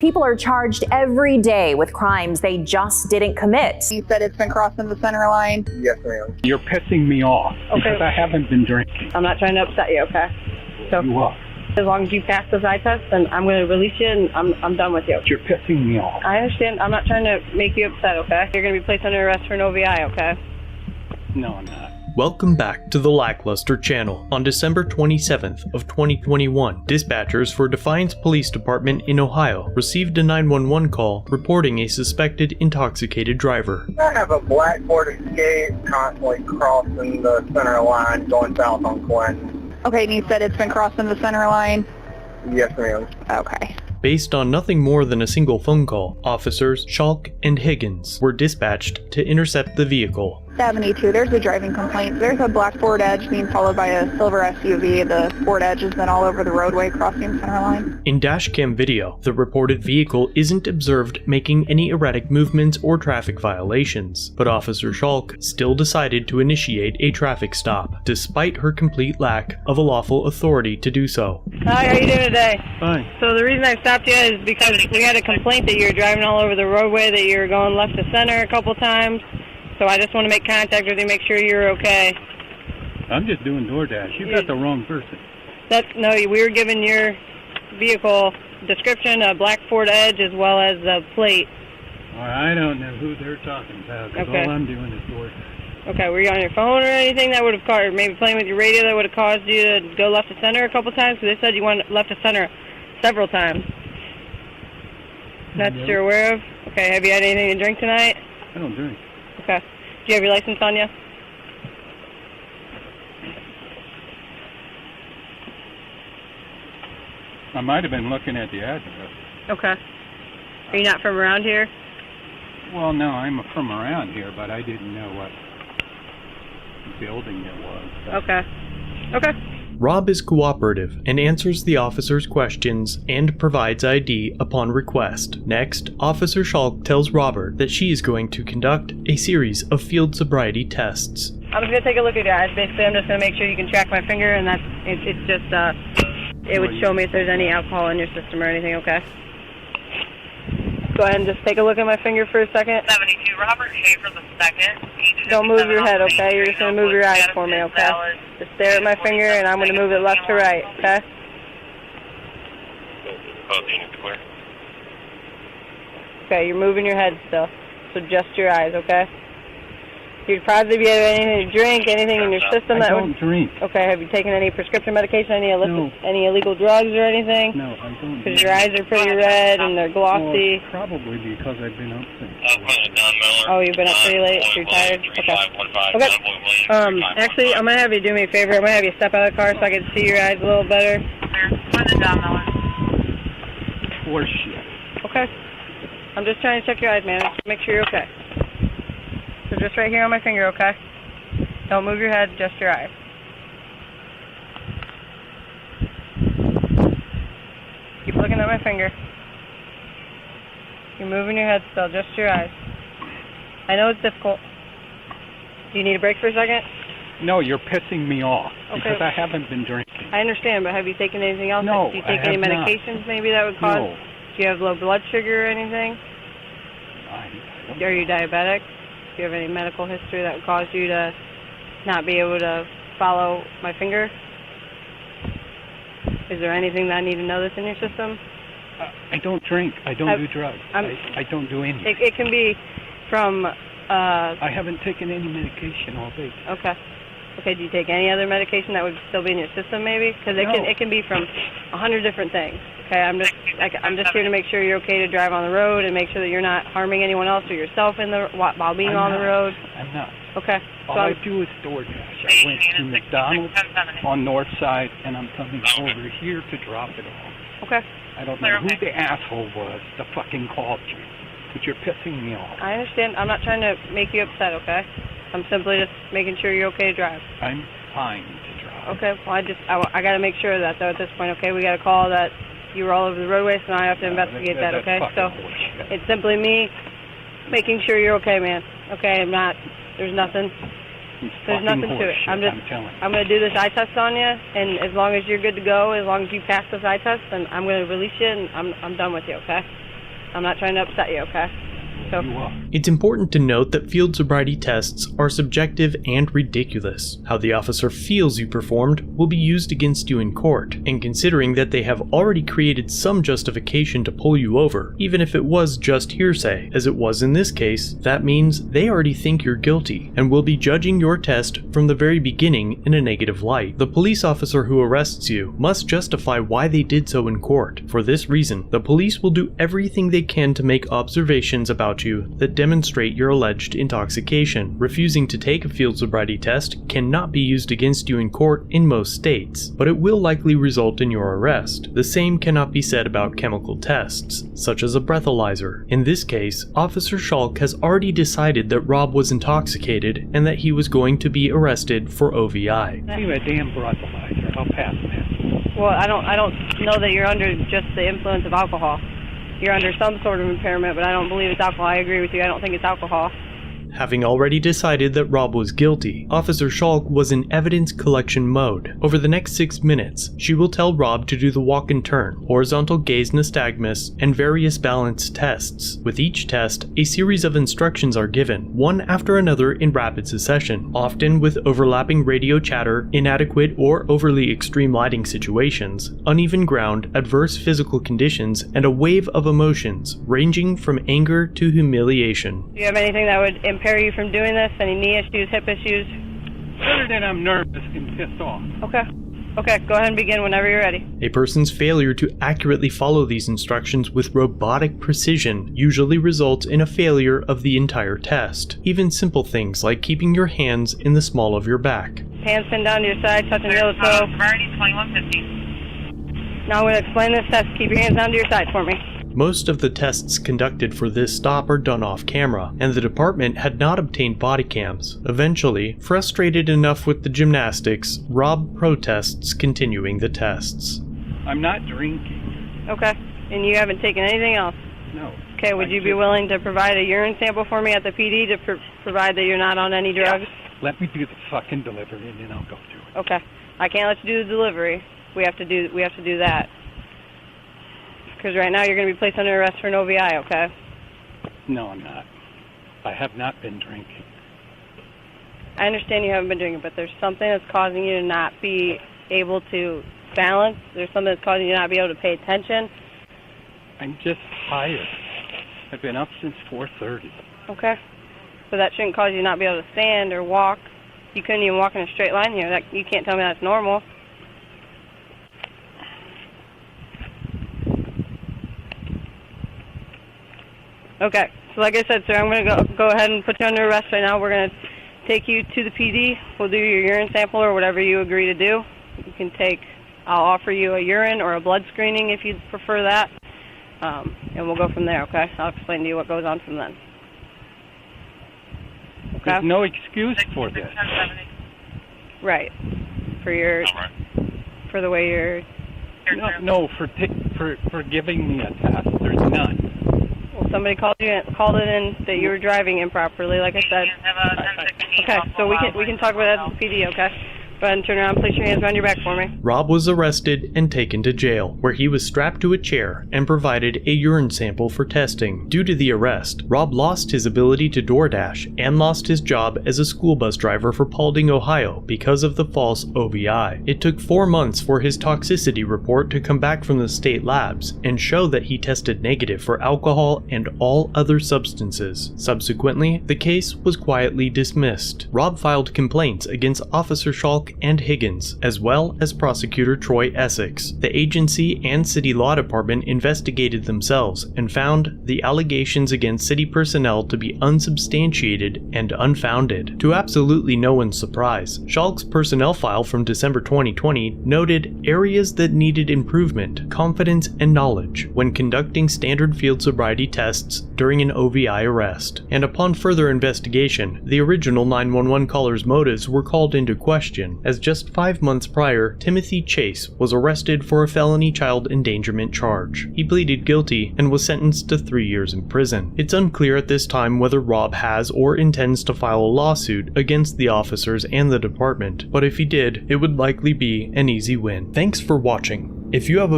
People are charged every day with crimes they just didn't commit. You said it's been crossing the center line? Yes, ma'am. You're pissing me off because I haven't been drinking. I'm not trying to upset you, okay? So You are. as long as you pass this eye test, then I'm going to release you and I'm done with you. You're pissing me off. I understand. I'm not trying to make you upset, okay? You're going to be placed under arrest for an OVI, okay? No, I'm not. Welcome back to the Lackluster channel. On December 27th of 2021, dispatchers for Defiance Police Department in Ohio received a 911 call reporting a suspected intoxicated driver. I have a black Ford Escape constantly crossing the center line going south on Clinton. Okay, and you said it's been crossing the center line? Yes, ma'am. Okay. Based on nothing more than a single phone call, officers Schalk and Higgins were dispatched to intercept the vehicle. 72, there's a driving complaint. There's a black Ford Edge being followed by a silver SUV. The Ford Edge has been all over the roadway crossing the center line. In dashcam video, the reported vehicle isn't observed making any erratic movements or traffic violations, but Officer Schalk still decided to initiate a traffic stop, despite her complete lack of a lawful authority to do so. Hi, how you doing today? Fine. So the reason I stopped you is because we had a complaint that you were driving all over the roadway, that you were going left to center a couple times. So I just want to make contact with you, make sure you're okay. I'm just doing DoorDash. You got the wrong person. No, we were given your vehicle description, a black Ford Edge, as well as the plate. Well, I don't know who they're talking about, because Okay. all I'm doing is DoorDash. Okay, were you on your phone or anything that would have caused, or maybe playing with your radio that would have caused you to go left to center a couple times? Because they said you went left to center several times. That's what you're aware of? Okay, have you had anything to drink tonight? I don't drink. Okay. Do you have your license on you? I might have been looking at the address. Okay. Are you not from around here? Well, no, I'm from around here, but I didn't know what building it was. Okay. Okay. Rob is cooperative and answers the officer's questions and provides ID upon request. Next, Officer Schalk tells Robert that she is going to conduct a series of field sobriety tests. I'm just going to take a look at your eyes. Basically, I'm just going to make sure you can track my finger, and it's just, it would show me if there's any alcohol in your system or anything, okay? Go ahead and just take a look at my finger for a second. 72, Robert Schaefer the second. Don't move your head, okay? You're just going to move your eyes for me, okay? Just stare at my finger, and I'm going to move it left to right, okay? Both units clear. Okay, you're moving your head still, so just your eyes, okay? You'd probably be having anything to drink, anything in your system I that don't drink. Okay, have you taken any prescription medication, any illegal drugs or anything? No, I don't. Because your eyes are pretty red and they're glossy. Well, probably because I've been up since. Oh, you've been up pretty late, so you're tired? Okay. Okay. Actually, I'm going to have you do me a favor. I'm going to have you step out of the car so I can see your eyes a little better. Horseshit. Okay. I'm just trying to check your eyes, man. Just make sure you're okay. So just right here on my finger, okay? Don't move your head, just your eyes. Keep looking at my finger. You're moving your head still, just your eyes. I know it's difficult. Do you need a break for a second? No, you're pissing me off Okay. because I haven't been drinking. I understand, but have you taken anything else? No, Do you take I any have not. medications maybe that would cause? No. Do you have low blood sugar or anything? Are you diabetic? Do you have any medical history that would cause you to not be able to follow my finger? Is there anything that I need to know that's in your system? I don't drink. I don't do drugs. I don't do anything. It can be from... I haven't taken any medication all day. Okay. Okay, do you take any other medication that would still be in your system maybe? Because it can be from 100 different things. Okay, I'm just here to make sure you're okay to drive on the road and make sure that you're not harming anyone else or yourself while being on the road. I'm not. Okay. All I do is DoorDash. I went to McDonald's on North Side, and I'm coming over here to drop it off. Okay. I don't know who the asshole was that fucking called you, but you're pissing me off. I understand. I'm not trying to make you upset, okay? I'm simply just making sure you're okay to drive. I'm fine to drive. Okay, well, I got to make sure of that, though, at this point, okay? We got a call that you were all over the roadway, so now I have to investigate that, okay? So it's simply me making sure you're okay, man. Okay, there's nothing to it. I'm going to do this eye test on you, and as long as you're good to go, as long as you pass this eye test, then I'm going to release you, and I'm done with you, okay? I'm not trying to upset you, okay? So, You are. It's important to note that field sobriety tests are subjective and ridiculous. How the officer feels you performed will be used against you in court, and considering that they have already created some justification to pull you over, even if it was just hearsay, as it was in this case, that means they already think you're guilty, and will be judging your test from the very beginning in a negative light. The police officer who arrests you must justify why they did so in court. For this reason, the police will do everything they can to make observations about you that demonstrate your alleged intoxication. Refusing to take a field sobriety test cannot be used against you in court in most states, but it will likely result in your arrest. The same cannot be said about chemical tests, such as a breathalyzer. In this case, Officer Schalk has already decided that Rob was intoxicated and that he was going to be arrested for OVI. You a damn breathalyzer. I'll pass that. well, I don't know that you're under just the influence of alcohol. You're under some sort of impairment, but I don't believe it's alcohol. I agree with you. I don't think it's alcohol. Having already decided that Rob was guilty, Officer Schalk was in evidence collection mode. Over the next 6 minutes, she will tell Rob to do the walk and turn, horizontal gaze nystagmus, and various balance tests. With each test, a series of instructions are given, one after another in rapid succession, often with overlapping radio chatter, inadequate or overly extreme lighting situations, uneven ground, adverse physical conditions, and a wave of emotions, ranging from anger to humiliation. Do you have anything that would impair you from doing this? Any knee issues, hip issues? Other than I'm nervous and pissed off. Okay, go ahead and begin whenever you're ready. A person's failure to accurately follow these instructions with robotic precision usually results in a failure of the entire test. Even simple things like keeping your hands in the small of your back. Hands pinned down to your side, touching the other toe. Severity 2150. Now I'm going to explain this test. Keep your hands down to your side for me. Most of the tests conducted for this stop are done off camera, and the department had not obtained body cams. Eventually, frustrated enough with the gymnastics, Rob protests continuing the tests. I'm not drinking. Okay. And you haven't taken anything else? No. Okay, would you be willing to provide a urine sample for me at the PD to provide that you're not on any drugs? Let me do the fucking delivery and then I'll go through it. Okay. I can't let you do the delivery. We have to do that. Because right now you're going to be placed under arrest for an OVI, okay? No, I'm not. I have not been drinking. I understand you haven't been drinking, but there's something that's causing you to not be able to balance. There's something that's causing you to not be able to pay attention. I'm just tired. I've been up since 4:30. Okay. But that shouldn't cause you to not be able to stand or walk. You couldn't even walk in a straight line here. You can't tell me that's normal. Okay, so like I said, sir, I'm going to go ahead and put you under arrest right now. We're going to take you to the PD. We'll do your urine sample or whatever you agree to do. You can I'll offer you a urine or a blood screening if you'd prefer that, and we'll go from there, okay? I'll explain to you what goes on from then. Okay? There's no excuse for this. Right. For the way you're... No, for giving me a test. There's none. Well, somebody called it in that you were driving improperly, like I said. Okay, so we can talk about that at the PD, okay? Go ahead and turn around, place your hands around your back for me. Rob was arrested and taken to jail, where he was strapped to a chair and provided a urine sample for testing. Due to the arrest, Rob lost his ability to DoorDash and lost his job as a school bus driver for Paulding, Ohio because of the false OVI. It took 4 months for his toxicity report to come back from the state labs and show that he tested negative for alcohol and all other substances. Subsequently, the case was quietly dismissed. Rob filed complaints against Officer Schalk and Higgins, as well as prosecutor Troy Essex. The agency and city law department investigated themselves and found the allegations against city personnel to be unsubstantiated and unfounded. To absolutely no one's surprise, Schalk's personnel file from December 2020 noted areas that needed improvement, confidence, and knowledge when conducting standard field sobriety tests during an OVI arrest. And upon further investigation, the original 911 caller's motives were called into question, as just 5 months prior, Timothy Chase was arrested for a felony child endangerment charge. He pleaded guilty and was sentenced to 3 years in prison. It's unclear at this time whether Rob has or intends to file a lawsuit against the officers and the department, but if he did, it would likely be an easy win. Thanks for watching. If you have a